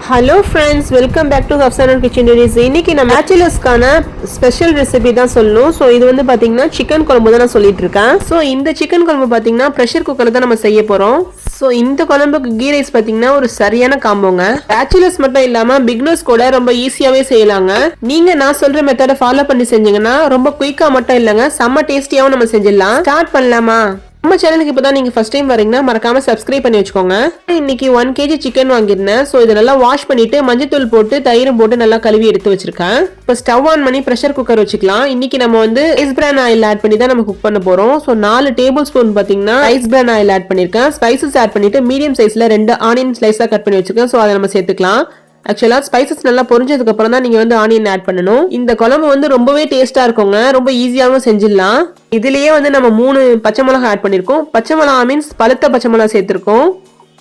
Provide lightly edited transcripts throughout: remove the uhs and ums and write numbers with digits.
Hello friends, welcome back to ஹப்சானன் kitchen delish. இன்னைக்கு நம்ம பேச்சுலர்ஸ்க்கான ஸ்பெஷல் ரெசிபி தான் சொல்லணும். ஸோ இது வந்து பார்த்தீங்கன்னா சிக்கன் குழம்பு தான் நான் சொல்லிட்டு இருக்கேன். ஸோ இந்த சிக்கன் குழம்பு பார்த்தீங்கன்னா ப்ரெஷர் குக்கரில் தான் நம்ம செய்ய போகிறோம். ஸோ இந்த குழம்புக்கு கீ ரைஸ் பார்த்தீங்கன்னா ஒரு சரியான காம்போங்க. பேச்சுலர்ஸ் மட்டும் இல்லாமல் பிக்னர்ஸ் கூட ரொம்ப ஈஸியாகவே செய்யலாங்க. நீங்கள் நான் சொல்கிற மெத்தடை ஃபாலோ பண்ணி செஞ்சீங்கன்னா ரொம்ப குயிக்காக மட்டும் இல்லைங்க, செம்ம டேஸ்டியாகவும் நம்ம செஞ்சிடலாம். ஸ்டார்ட் பண்ணலாமா? நம்ம சேனலுக்கு இப்பதான் நீங்க ஃபர்ஸ்ட் டைம் வரீங்கன்னா மறக்காம சப்ஸ்கிரைப் பண்ணி வச்சுக்கோங்க. இன்னைக்கு 1 kg சிக்கன் வாங்கிருந்தேன். ஸோ இதை நல்லா வாஷ் பண்ணிட்டு மஞ்சத்தூள் போட்டு தயிரும் போட்டு நல்லா கழுவி எடுத்து வச்சிருக்கேன். இப்போ ஸ்டவ் ஆன் பண்ணி ப்ரெஷர் குக்கர் வச்சுக்கலாம். இன்னைக்கு நம்ம வந்து ரைஸ் பிரான் ஆயில் ஆட் பண்ணி தான் நம்ம குக் பண்ண போறோம். ஸோ 4 டேபிள் ஸ்பூன் பாத்தீங்கன்னா ரைஸ் பிரான் ஆயில் ஆட் பண்ணிருக்கேன். ஸ்பைசஸ் ஆட் பண்ணிட்டு மீடியம் சைஸ்ல 2 ஆனியன் ஸ்லைஸா கட் பண்ணி வச்சிருக்கேன். ஸோ அதை நம்ம சேர்த்துக்கலாம். ஆக்சுவலா ஸ்பைசஸ் நல்லா பொரிஞ்சதுக்கு அப்புறம் தான் நீங்க வந்து ஆனியன் ஆட் பண்ணணும். இந்த குழம்பு வந்து ரொம்பவே டேஸ்டா இருக்குங்க, ரொம்ப ஈஸியாகவும் செஞ்சிடலாம். இதுலயே வந்து நம்ம 3 பச்சை மிளகா ஆட் பண்ணிருக்கோம். பச்சை மிளகா மீன்ஸ் பழுத்த பச்சை மிளகா சேர்த்திருக்கோம்.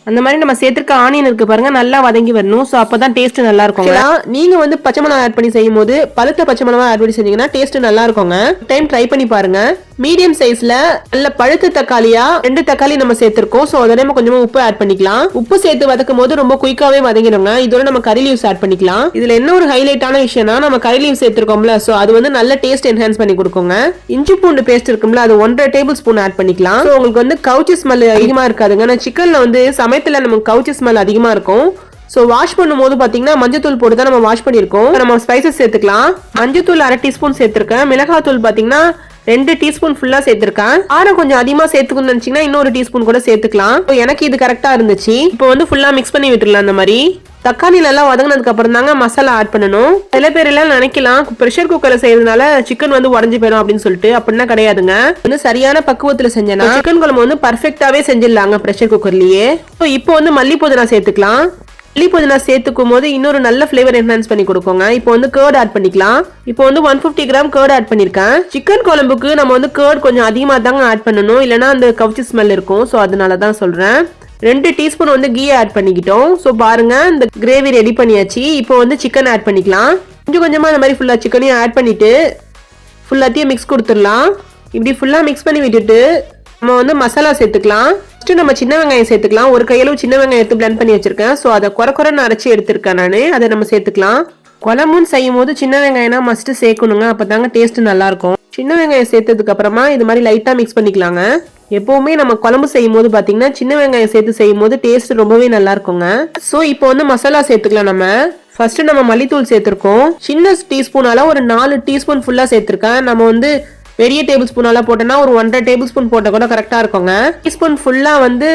அந்த மாதிரி நம்ம சேர்த்திருக்க ஆனியன் இருக்கு பாருங்க, நல்லா வதங்கி வரணும். ஸோ அப்பதான் டேஸ்ட் நல்லா இருக்கும். நீங்க வந்து பச்சை மிளகா ஆட் பண்ணி செய்யும் போது பழுத்த பச்சை மிளகா ஆட் பண்ணி செஞ்சீங்கன்னா டேஸ்ட் நல்லா இருக்குங்க. டைம் ட்ரை பண்ணி பாருங்க. மீடியம் சைஸ்ல நல்ல பழுத்த தக்காளியா 2 தக்காளி நம்ம சேர்த்திருக்கோம். ஸோ அதே நம்ம கொஞ்சமா உப்பு ஆட் பண்ணிக்கலாம். உப்பு சேர்த்து வதக்கும் போது ரொம்ப குயிக்காவே வதங்கிடுங்க. இதோட நம்ம கறி லீவ்ஸ் ஆட் பண்ணிக்கலாம். இதுல என்ன ஒரு ஹைலைட்டான விஷயம்னா நம்ம கறி லீவ்ஸ் சேர்த்திருக்கோம்ல, ஸோ அது வந்து நல்ல டேஸ்ட் என்ஹான்ஸ் பண்ணி கொடுக்குங்க. இஞ்சி பூண்டு பேஸ்ட் இருக்கும்ல, அது 1.5 டேபிள் ஸ்பூன் ஆட் பண்ணிக்கலாம். ஸோ உங்களுக்கு வந்து கவுச்சி ஸ்மெல் அதிகமா இருக்காதுங்க. நான் சிக்கன்ல வந்து சமயத்துல நமக்கு கவுச்சி ஸ்மெல் அதிகமா இருக்கும். சோ வாஷ் பண்ணும்போது பாத்தீங்கன்னா மஞ்சத்தூள் போட்டு தான் நம்ம வாஷ் பண்ணிருக்கோம். நம்ம ஸ்பைசஸ் சேர்த்துக்கலாம். மஞ்சத்தூள் 1/2 டீஸ்பூன் சேர்த்திருக்கேன். மிளகாத்தூள் பாத்தீங்கன்னா 2 டீஸ்பூன் ஃபுல்லா சேர்த்திருக்கேன். காரம் கொஞ்சம் அதிகமா சேர்த்துக்கணும்னு நினைச்சீங்கன்னா இன்னொரு டீஸ்பூன் கூட சேர்த்துக்கலாம். எனக்கு இது கரெக்டா இருந்துச்சு. இப்போ வந்து ஃபுல்லா மிக்ஸ் பண்ணி விட்டுடலாம். அந்த மாதிரி தக்காளி நல்லா வதங்கினதுக்கு அப்புறம் தாங்க மசாலா ஆட் பண்ணணும். சில பேர் எல்லாம் நினைக்கலாம் ப்ரெஷர் குக்கர்ல செய்யறதுனால சிக்கன் வந்து உடஞ்சு போயிடும் அப்படின்னு சொல்லிட்டு. அப்படின்னா கிடையாதுங்க. வந்து சரியான பக்குவத்துல செஞ்சேன்னா சிக்கன் குழம்பு வந்து பர்ஃபெக்டாவே செஞ்சிடலாங்க ப்ரெஷர் குக்கர்லயே. இப்போ வந்து மல்லி புதினா சேர்த்துக்கலாம். மல்லி புதினா சேர்த்துக்கும் போது இன்னொரு நல்ல ஃபிளேவர் என்ஹான்ஸ் பண்ணி கொடுக்கோங்க. இப்போ வந்து கர்ட் ஆட் பண்ணிக்கலாம். இப்போ வந்து 150 கிராம் கர்ட் ஆட் பண்ணிருக்கேன். சிக்கன் குழம்புக்கு நம்ம வந்து கர்ட் கொஞ்சம் அதிகமா தாங்க ஆட் பண்ணணும், இல்லைன்னா அந்த கவுச்சி ஸ்மெல் இருக்கும். ஸோ அதனால தான் சொல்றேன். 2 டீஸ்பூன் வந்து கீ ஆட் பண்ணிக்கிட்டோம். ஸோ பாருங்க, இந்த கிரேவி ரெடி பண்ணியாச்சு. இப்போ வந்து சிக்கன் ஆட் பண்ணிக்கலாம். கொஞ்சம் கொஞ்சமா இந்த மாதிரி ஃபுல்லா சிக்கனையும் ஆட் பண்ணிட்டு ஃபுல்லாத்தையும் மிக்ஸ் கொடுத்துடலாம். இப்படி ஃபுல்லா மிக்ஸ் பண்ணி விட்டுட்டு நம்ம வந்து மசாலா சேர்த்துக்கலாம். ஃபர்ஸ்ட் நம்ம சின்ன வெங்காயம் சேர்த்துக்கலாம். ஒரு கையளவு சின்ன வெங்காயம் எடுத்து பிளெண்ட் பண்ணி வச்சிருக்கேன். ஸோ அதை குறைன்னு அரைச்சி எடுத்திருக்கேன் நான். அதை நம்ம சேர்த்துக்கலாம். குழம்புன்னு செய்யும் போது சின்ன வெங்காயம்னா மஸ்ட் சேர்க்கணுங்க, அப்பதாங்க டேஸ்ட் நல்லா இருக்கும். சின்ன வெங்காயம் சேர்த்ததுக்கு அப்புறமா இது மாதிரி லைட்டா மிக்ஸ் பண்ணிக்கலாங்க. எப்பவுமே நம்ம குழம்பு செய்யும் போது பாத்தீங்கன்னா சின்ன வெங்காயம் சேர்த்து செய்யும் போது டேஸ்ட் ரொம்பவே நல்லா இருக்குங்க. ஸோ இப்போ வந்து மசாலா சேர்த்துக்கலாம். நம்ம ஃபர்ஸ்ட் நம்ம மல்லித்தூள் சேர்த்திருக்கோம். சின்ன டீஸ்பூனால ஒரு 4 டீஸ்பூன் ஃபுல்லா சேர்த்திருக்கேன். நம்ம வந்து பெரிய டேபிள் ஸ்பூனால போட்டோம்னா ஒரு 1.5 டேபிள் ஸ்பூன் போட்ட கூட கரெக்டா இருக்குங்க. டீஸ்பூன் ஃபுல்லா வந்து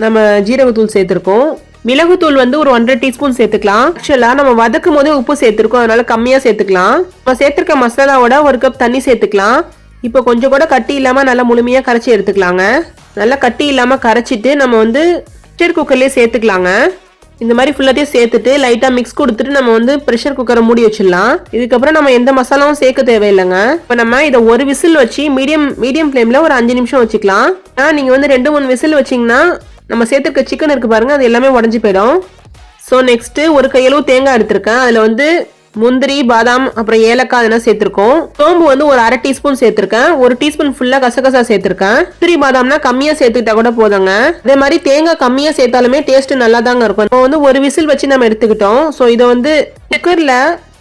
நம்ம ஜீரகத்தூள் சேர்த்திருக்கோம். மிளகுத்தூள் வந்து ஒரு 1.5 டீஸ்பூன் சேர்த்துக்கலாம். ஆக்சுவலா நம்ம வதக்கும் போதே உப்பு சேர்த்திருக்கோம், அதனால கம்மியா சேர்த்துக்கலாம். நம்ம சேர்த்திருக்க மசாலாவோட 1 கப் தண்ணி சேர்த்துக்கலாம். இப்போ கொஞ்சம் கூட கட்டி இல்லாம நல்லா முழுமையா கரைச்சி எடுத்துக்கலாங்க. நல்லா கட்டி இல்லாம கரைச்சிட்டு நம்ம வந்து ப்ரெஷர் குக்கர்லயே சேர்த்துக்கலாங்க. இந்த மாதிரி ஃபுல்லாத்தையும் சேர்த்துட்டு லைட்டா மிக்ஸ் கொடுத்துட்டு நம்ம வந்து ப்ரெஷர் குக்கரை மூடி வச்சிடலாம். இதுக்கப்புறம் நம்ம எந்த மசாலாவும் சேர்க்க தேவையில்லைங்க. இப்போ நம்ம இதை ஒரு விசில் வச்சு மீடியம் ஃப்ளேம்ல ஒரு 5 நிமிஷம் வச்சுக்கலாம். நீங்க வந்து 2-3 விசில் வச்சீங்கன்னா நம்ம சேர்த்துக்க சிக்கன் இருக்கு பாருங்க, அது எல்லாமே உடஞ்சி போயிடும். ஸோ நெக்ஸ்ட் ஒரு கையளவு தேங்காய் எடுத்திருக்கேன். அதுல வந்து முந்திரி, பாதாம், அப்புறம் ஏலக்காய் அதெல்லாம் சேர்த்திருக்கோம். சோம்பு வந்து ஒரு 1/2 டீஸ்பூன் சேர்த்திருக்கேன். 1 டீஸ்பூன் ஃபுல்லா கசகசா சேர்த்திருக்கேன். முந்திரி பாதாம்னா கம்மியா சேர்த்துக்கிட்டா கூட போதுங்க. அதே மாதிரி தேங்காய் கம்மியா சேர்த்தாலுமே டேஸ்ட் நல்லா தாங்க இருக்கும். இப்போ வந்து ஒரு விசில் வச்சு நம்ம எடுத்துக்கிட்டோம். ஸோ இதை வந்து குக்கர்ல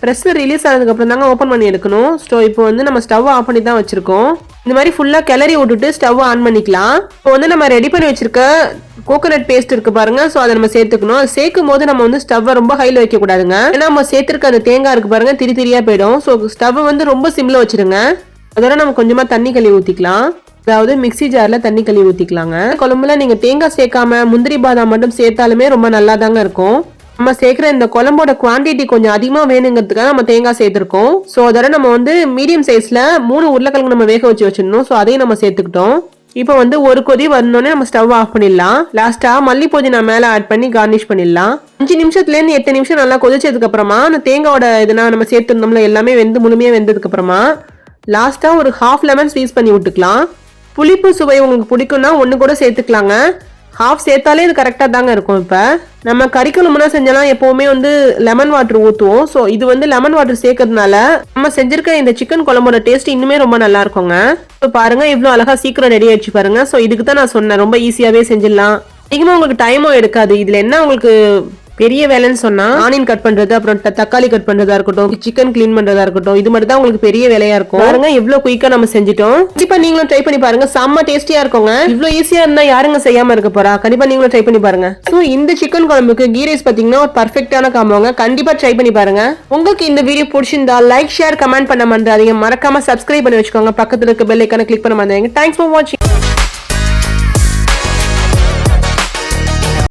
ப்ரெஷர் ரிலீஸ் ஆனதுக்கு அப்புறம் தாங்க ஓப்பன் பண்ணி எடுக்கணும். ஸோ இப்போ வந்து நம்ம ஸ்டவ் ஆஃப் பண்ணி தான் வச்சிருக்கோம். இந்த மாதிரி ஃபுல்லா கிளறி விட்டுட்டு ஸ்டவ் ஆன் பண்ணிக்கலாம். இப்போ வந்து நம்ம ரெடி பண்ணி வச்சிருக்க கோகோனட் பேஸ்ட் இருக்கு பாருங்க. ஸோ அதை நம்ம சேர்த்துக்கணும். அது சேர்க்கும் போது நம்ம வந்து ஸ்டவ் ரொம்ப ஹைல வைக்க கூடாதுங்க. ஏன்னா நம்ம சேர்த்திருக்க அந்த தேங்காய் இருக்கு பாருங்க, திரியா போயிடும். ஸோ ஸ்டவ் வந்து ரொம்ப சிம்ல வச்சிருங்க. அதோட நம்ம கொஞ்சமா தண்ணி கழுவி ஊத்திக்கலாம். அதாவது மிக்ஸி ஜார்ல தண்ணி கழுவி ஊத்திக்கலாங்க. குழம்புல நீங்க தேங்காய் சேர்க்காம முந்திரி பாதாம் மட்டும் சேர்த்தாலுமே ரொம்ப நல்லா தாங்க இருக்கும். நம்ம சேர்க்கிற இந்த குழம்போட குவான்டிட்டி கொஞ்சம் அதிகமா வேணுங்கிறதுக்காக நம்ம தேங்காய் சேர்த்திருக்கோம். ஸோ அதோட நம்ம வந்து மீடியம் சைஸ்ல 3 உருளைக்கிழங்கு நம்ம வேக வச்சு வச்சிடணும். ஸோ அதையும் நம்ம சேர்த்துக்கிட்டோம். இப்போ வந்து ஒரு கொதி வரணும்னே நம்ம ஸ்டவ் ஆஃப் பண்ணிடலாம். லாஸ்டா மல்லி புதினா மேல ஆட் பண்ணி கார்னிஷ் பண்ணிடலாம். 5 நிமிஷத்துல இருந்து 8 நிமிஷம் நல்லா கொதிச்சதுக்கு அப்புறமா அந்த தேங்காயோட இதுனா நம்ம சேர்த்துருந்தோம்ல, எல்லாமே முழுமையா வெந்ததுக்கு அப்புறமா லாஸ்டா ஒரு 1/2 லெமன் ஸ்வீஸ் பண்ணி விட்டுக்கலாம். புளிப்பு சுவை உங்களுக்கு பிடிக்கும்னா 1 கூட சேர்த்துக்கலாங்க. ஹாஃப் சேர்த்தாலே இது கரெக்டா தாங்க இருக்கும். இப்ப நம்ம கறி குழம்புனா செஞ்சலாம் எப்பவுமே வந்து லெமன் வாட்டர் ஊத்துவோம். ஸோ இது வந்து லெமன் வாட்டர் சேர்க்கறதுனால நம்ம செஞ்சிருக்க இந்த சிக்கன் குழம்போட டேஸ்ட் இன்னுமே ரொம்ப நல்லா இருக்குங்க. இப்போ பாருங்க இவ்வளவு அழகா சீக்கிரம் ரெடி ஆயிடுச்சு பாருங்க. ஸோ இதுக்கு தான் நான் சொன்னேன், ரொம்ப ஈஸியாவே செஞ்சிடலாம். அதிகமா உங்களுக்கு டைமும் எடுக்காது. இதுல என்ன உங்களுக்கு பெரிய வேலைன்னு சொன்னா ஆனியன் கட் பண்றது, அப்புறம் தக்காளி கட் பண்றதா இருக்கட்டும், சிக்கன் கிளீன் பண்றதா இருக்கட்டும், இது மட்டும் தான் உங்களுக்கு பெரிய வேலையா இருக்கும். பாருங்க எவ்வளவு குயிக்கா நம்ம செஞ்சிட்டோம். கண்டிப்பா நீங்களும் ட்ரை பண்ணி பாருங்க, செம்ம டேஸ்டியா இருக்குங்க. இவ்வளவு ஈஸியா இருந்தா யாருங்க செய்யாம இருக்க போறா? கண்டிப்பா நீங்களும் ட்ரை பண்ணி பாருங்க. சோ இந்த சிக்கன் குழம்புக்கு கீ ரைஸ் பாத்தீங்கன்னா ஒரு பர்ஃபெக்ட்டான காம்போங்க. கண்டிப்பா ட்ரை பண்ணி பாருங்க. உங்களுக்கு இந்த வீடியோ பிடிச்சிருந்தா லைக், ஷேர், கமெண்ட் பண்ண மறக்காம சப்ஸ்கிரைப் பண்ணி வச்சுக்கோங்க. பக்கத்துல இருக்க பெல் ஐகானை கிளிக் பண்ண மறந்துடாதீங்க. தேங்க்ஸ் ஃபார் வாட்சிங்.